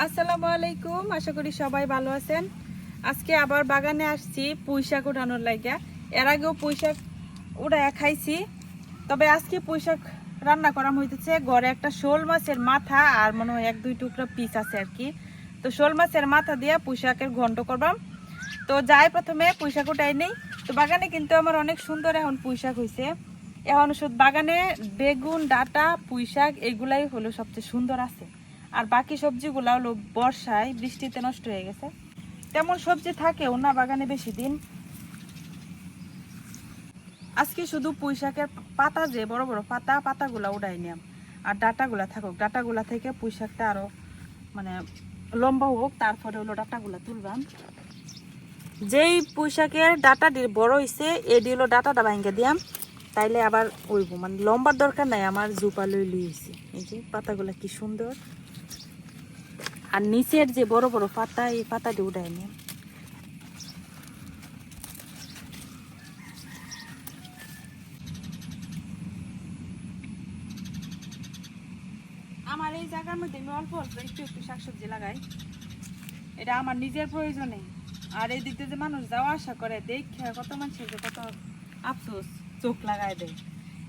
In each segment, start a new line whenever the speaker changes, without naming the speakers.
আসসালামু আলাইকুম, আশা করি সবাই ভালো আছেন। আজকে আবার বাগানে আসছি পুঁই শাক উঠানোর লাগিয়া। এর আগেও পুঁই শাক উঠাইয়া খাইছি, তবে আজকে পুঁই শাক রান্না করা হইতেছে। ঘরে একটা শোল মাছের মাথা আর মনে হয় 1-2 টুকরা পিস আছে আর কি। তো শোল মাছের মাথা দিয়ে পুঁই শাকের ঘন্ট করবাম। তো যাই প্রথমে পুঁই শাক উঠাই নেই। তো বাগানে কিন্তু আমার অনেক সুন্দর এখন পুঁই শাক হয়েছে। এখন শুধু বাগানে বেগুন, ডাঁটা, পুঁই শাক এগুলাই হলো সবচেয়ে সুন্দর আছে। আর বাকি সবজিগুলো হলো বর্ষায় বৃষ্টিতে নষ্ট হয়ে গেছে। তেমন সবজি থাকেও না বাগানে বেশি দিন। আজকে শুধু পুঁই শাকের পাতা, যে বড় বড় পাতাগুলা উঠাই নিলাম। আর ডাঁটাগুলা থাকুক, ডাঁটাগুলা থেকে পুঁই শাকটা আরো মানে লম্বা হোক, তারপরে হলো ডাঁটাগুলা তুলবাম। যেই পুঁই শাকের ডাঁটা বড় হয়েছে এডি হলো ডাঁটাটা ভাঙ্গে দিয়াম, তাইলে আবার ওইব মানে লম্বার দরকার নাই। আমার জুপা লইছি, এই যে পাতাগুলা কি সুন্দর। আর নিচের যে বড় বড় পাতা, এই পাতা দিয়ে উঠাই নিয়ে আমার এই জায়গার মধ্যে আমি অল্প অল্প একটু একটু শাকসবজি লাগাই, এটা আমার নিজের প্রয়োজনে। আর এই দিকতে যে মানুষ যাওয়া আসা করে দেখে কত মানুষের যে কত আফসোস, চোখ লাগাই দেয়।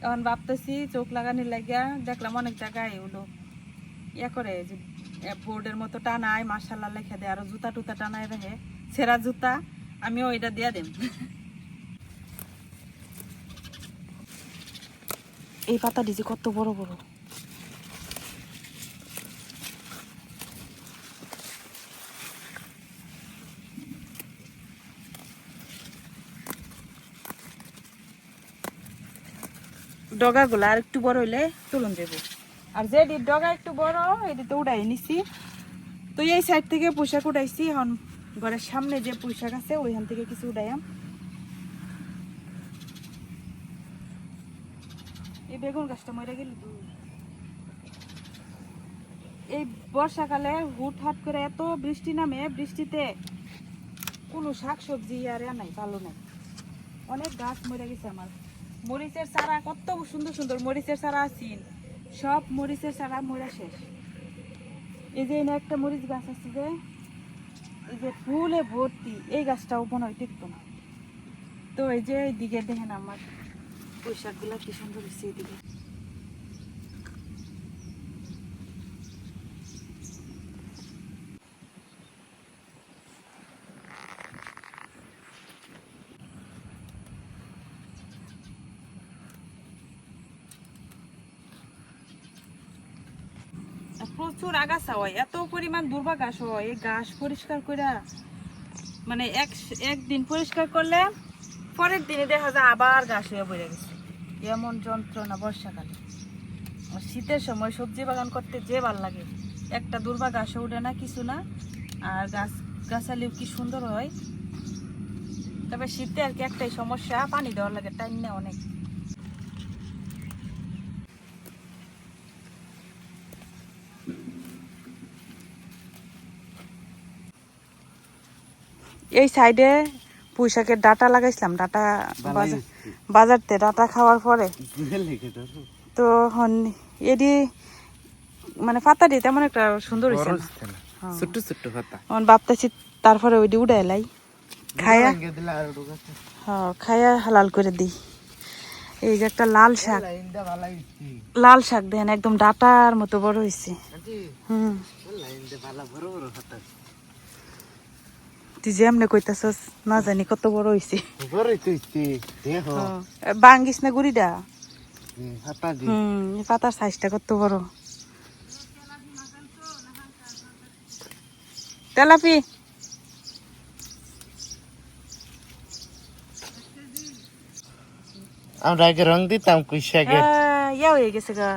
এখন ভাবতেছি চোখ লাগানোর লাগিয়া দেখলাম অনেক জায়গায় হলো ইয়া করে যে বোর্ডের মতো টানায় মার্শাল্লাহ লেখে দেয়, আরো জুতা টুতা টানায় রাখে, ছেঁড়া জুতা, আমিও এটা দিয়ে দেব। এই পাতা দিছি কত বড় বড়। ডগাগুলা আর একটু বড় হইলে তুলন যাবো। আর যেটি ডগা একটু বড় এটি তো উঠাই নিছি। তো এই সাইড থেকে পোশাক উঠাইছি, এখন ঘরের সামনে যে পোশাক আছে ওইখান থেকে কিছু উঠাইয়াম। এই বেগুন গাছটা মরে গেল। এই বর্ষাকালে হুটহাট করে এত বৃষ্টি নামে, বৃষ্টিতে কোনো শাক সবজি আর নাই, ভালো নাই। অনেক গাছ মরে গেছে আমার। মরিচের চারা কত সুন্দর সুন্দর মরিচের চারা আছিল, সব মরিচের চারা মরে শেষ। এই যে এনে একটা মরিচ গাছ আছে, যে এই যে ফুলে ভর্তি, এই গাছটাও মনে হয় টিকতো না। তো এই যে এইদিকে দেখেন আমার পুঁই শাকগুলা কি সুন্দর হচ্ছে। এইদিকে প্রচুর আগাছা হয়, এত পরিমাণ দুর্বা ঘাস হয়। এই ঘাস পরিষ্কার করে মানে একদিন পরিষ্কার করলে পরের দিনে দেখা যায় আবার ঘাস হয়ে পড়ে গেছে। এমন যন্ত্রণা বর্ষাকালে। আর শীতের সময় সবজি বাগান করতে যে ভাল লাগে, একটা দুর্বা ঘাসও উঠে না, কিছু না। আর গাছালিও কি সুন্দর হয়। তবে শীতে আর কি একটাই সমস্যা, পানি দেওয়ার লাগে টাইম না অনেক। এই সাইডে পুঁই শাকের ডাঁটা লাগাইছিলাম, ডাঁটা বাজারতে ডাঁটা খাওয়ার পরে তো এডি মানে পাতা দিয়ে তেমন একটা সুন্দর হয়েছে না, ছোট্ট ছোট্ট পাতা। এখন ভাবতেছি তারপরে ওইটি উড়াই লাই, খায়া খায়া হালাল করে দিই। এই যে একটা লাল শাক, লাল শাক দেখেন একদম ডাঁটার মতো বড় হয়েছে। তুই যে এমনি কইতাছস না জানি কত বড় হয়েছে। বাঙ্গিস না গুড়িটা, পাতার সাইজটা কত বড়। তেলাপি
আমরা আগে রং দিতাম পুঁই শাকে,
ইয়া হয়ে গেছে গা,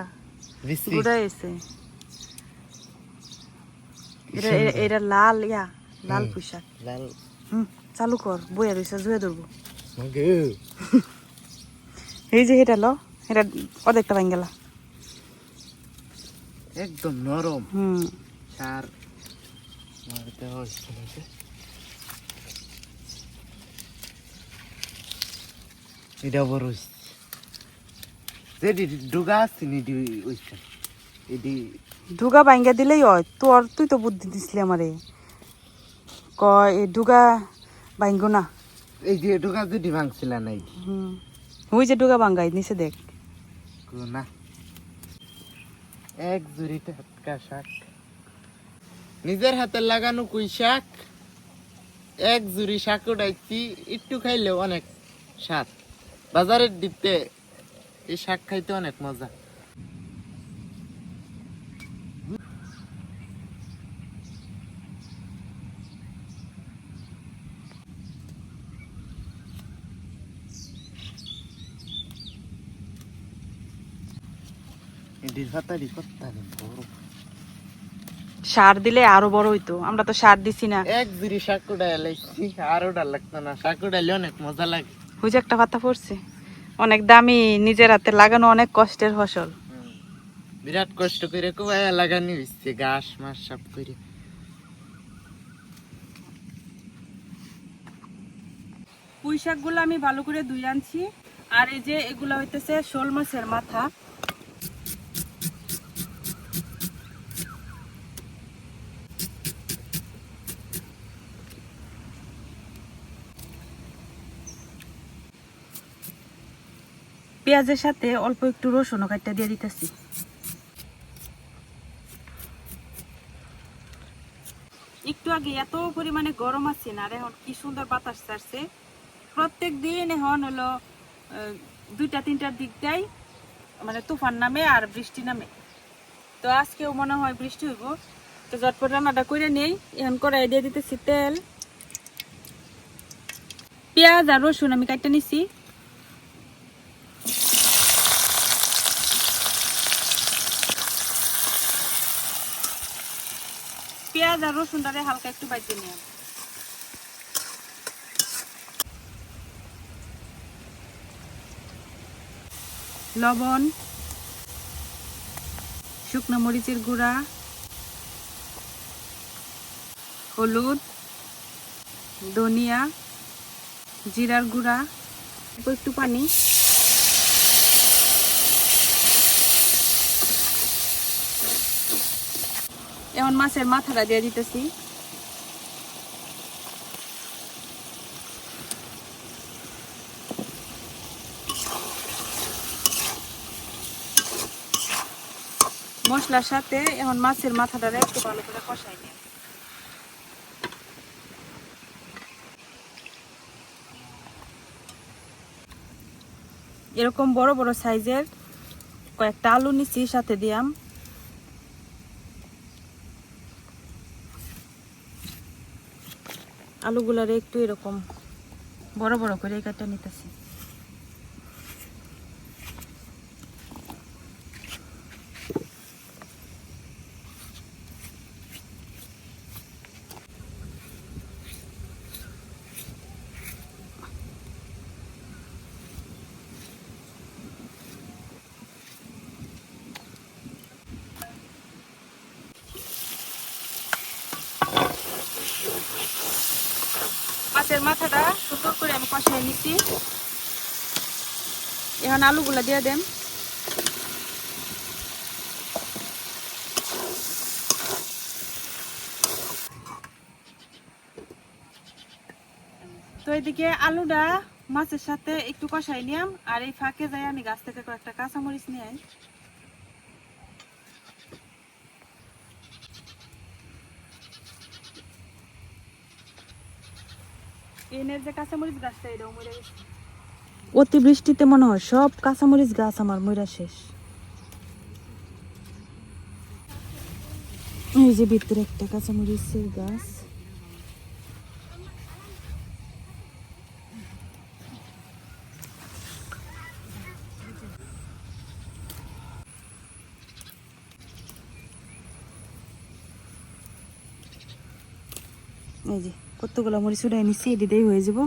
গুড়া হয়েছে। এটা লাল ইয়া, লাল পুঁই শাক।
লাল
চালু কর, বইয়া রয়েছে, জুয়ে ধরবো। এই যে এটা লো, এটা অর্ধেকটা ভাঙ গেলা,
একদম নরম। সার মারতে হচ্ছে এটা বড় হচ্ছে, যেটি ডুগা আসছে নিডি হইছে, এটি
ডুগা ভাঙ্গা দিলেই হয় তুই তো বুদ্ধি দিছিলি আমারে কয় এই ডুগা ভাঙ্গো না।
এই যে ঢোকা যদি ভাঙছিল নাই
ওই যে ডুগা ভাঙ্গাই নিচে দেখ।
না এক জুড়ি টাটকা শাক, নিজের হাতে লাগানো কুই শাক, এক জুড়ি শাক উঠাইছি, একটু খাইলেও অনেক স্বাদ। বাজারের দিতে এই শাক খাইতে অনেক মজা। এটির পাতারি কত্তানি বড়।
সার দিলে আরো বড় হইতো, আমরা তো সার দিছি না।
এক জুড়ি শাক উঠাই লাইছি, আর ওটা লাগতো না। শাক উঠাইলে অনেক মজা লাগে।
ওই যে একটা পাতা পড়ছে, অনেক দামি, নিজের হাতে লাগানো, অনেক কষ্টের ফসল।
বিরাট কষ্ট করে কোবাইয়া লাগানি হইছে, ঘাস মাস সব করে।
পুঁই শাক গুলো আমি ভালো করে ধুই আনছি। আর এই যে এগুলা হইতেছে শোল মাছের মাথা। পেঁয়াজের সাথে অল্প একটু রসুন কাটটা দিয়ে দিতেছি। একটু আগে এত পরিমাণে গরম আছে না, আর এখন কি সুন্দর বাতাস ছাড়ছে। প্রত্যেক দিন এখন হলো 2টা-3টার দিকটাই মানে তুফান নামে আর বৃষ্টি নামে। তো আজকেও মনে হয় বৃষ্টি হইব। তো ঝটপট রান্নাটা করে নেই। এখন কড়াই দিয়ে দিতেছি তেল, পেঁয়াজ আর রসুন আমি কাটতে নিছি। পেঁয়াজ আর রসুনটারে হালকা একটু ভাজতে নিলাম। লবণ, শুকনো মরিচের গুঁড়া, হলুদ, ধনিয়া, জিরার গুঁড়া, একটু পানি। এখন মাছের মাথাটা দিয়ে দিতেছি। মশলার সাথে এখন মাছের মাথাটারে একটু ভালো করে কষাই নিই। এরকম বড় বড় সাইজের কয়েকটা আলু নিচ্ছি, সাথে দিয়াম। আলুগুলারে একটু এরকম বড় বড় করে কেটে নিতেছি। মাছের মাথাটা সুন্দর করে আমি কষিয়ে নিচ্ছি। এখন আলুগুলা দিয়ে দেন। তো এদিকে আলুটা মাছের সাথে একটু কষাই নিলাম, আর এই ফাঁকে যাই আমি গাছ থেকে কয়েকটা কাঁচামরিচ নিয়ে আই। এনের যে কাঁচামরিচ গাছটা, এটাও মরে গেছে। অতি বৃষ্টিতে মনে হয় সব কাঁচামরিচ গাছ আমার মরা শেষ। এই যে ভিতরে একটা কাঁচামরিচের গাছ। এই যে কতগুলো মরিচ উঠাই নিচ্ছি, এটি দিয়ে হয়ে যাব।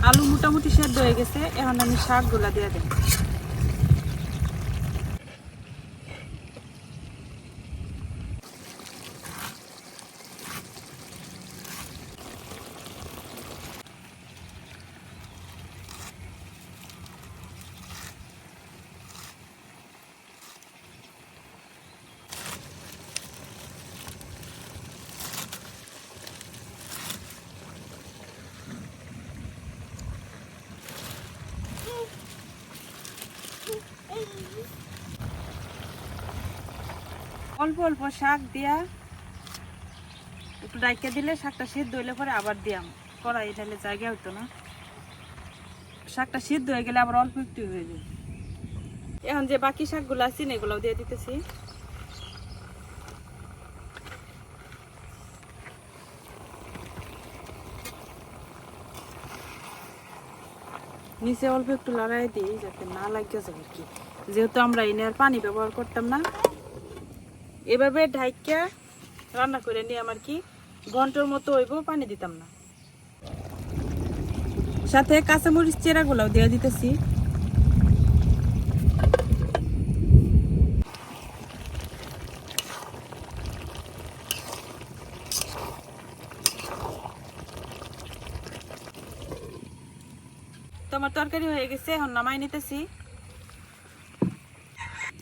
আলু মোটামুটি সেদ্ধ হয়ে গেছে, এখন আমি শাকগুলা দিয়ে দেব। অল্প অল্প শাক দিয়া একটু ডাইকে দিলে শাকটা সিদ্ধ হইলে পরে আবার দিয়াম, কড়াই ঢালে জায়গা হতো না। শাকটা সিদ্ধ হয়ে গেলে আবার অল্প একটু হয়ে যায়। এখন যে বাকি শাকগুলো আছে এগুলোও দিয়ে দিতেছি। নিচে অল্প একটু লড়াই দিই যাতে না লাগে যায় আর কি, যেহেতু আমরা এনে আর পানি ব্যবহার করতাম না। এভাবে ঢাইকা রান্না করে নিয়ে আমার কি ঘন্টার মতো হইব, পানি দিতাম না। সাথে কাঁচামরিচ চেরাগুলোও দিয়ে দিতেছি। তোমার তরকারি হয়ে গেছে, এখন নামাই নিতেছি।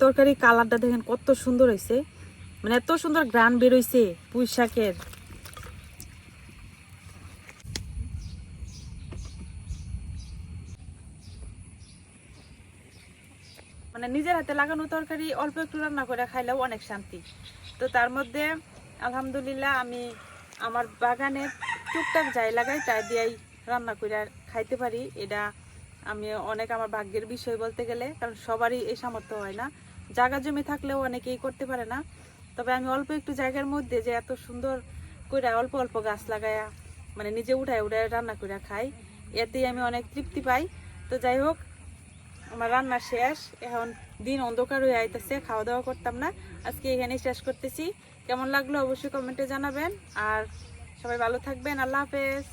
তরকারি কালারটা দেখেন কত সুন্দর হয়েছে, মানে এত সুন্দর গ্রান বের হইছে পুঁই শাকের। মানে নিজের হাতে লাগানো তরকারি অল্প একটু রান্না করে খাইলেও অনেক শান্তি। তো তার মধ্যে আলহামদুলিল্লাহ আমি আমার বাগানে টুকটাক যাই লাগাই তাই দিয়েই রান্না করে খাইতে পারি। এটা আমি অনেক আমার ভাগ্যের বিষয় বলতে গেলে, কারণ সবারই এই সামর্থ্য হয় না। জায়গা জমি থাকলেও অনেকেই করতে পারে না। তবে আমি অল্প একটু জায়গার মধ্যে যে এত সুন্দর করে অল্প অল্প গাছ লাগায়া মানে নিজে উঠায় উঠায় রান্না করে খাই, এতেই আমি অনেক তৃপ্তি পাই। তো যাই হোক, আমার রান্না শেষ, এখন দিন অন্ধকার হয়ে আইতেছে, খাওয়া দাওয়া করতাম না, আজকে এখানেই শেষ করতেছি। কেমন লাগলো অবশ্যই কমেন্টে জানাবেন, আর সবাই ভালো থাকবেন। আল্লাহ হাফেজ।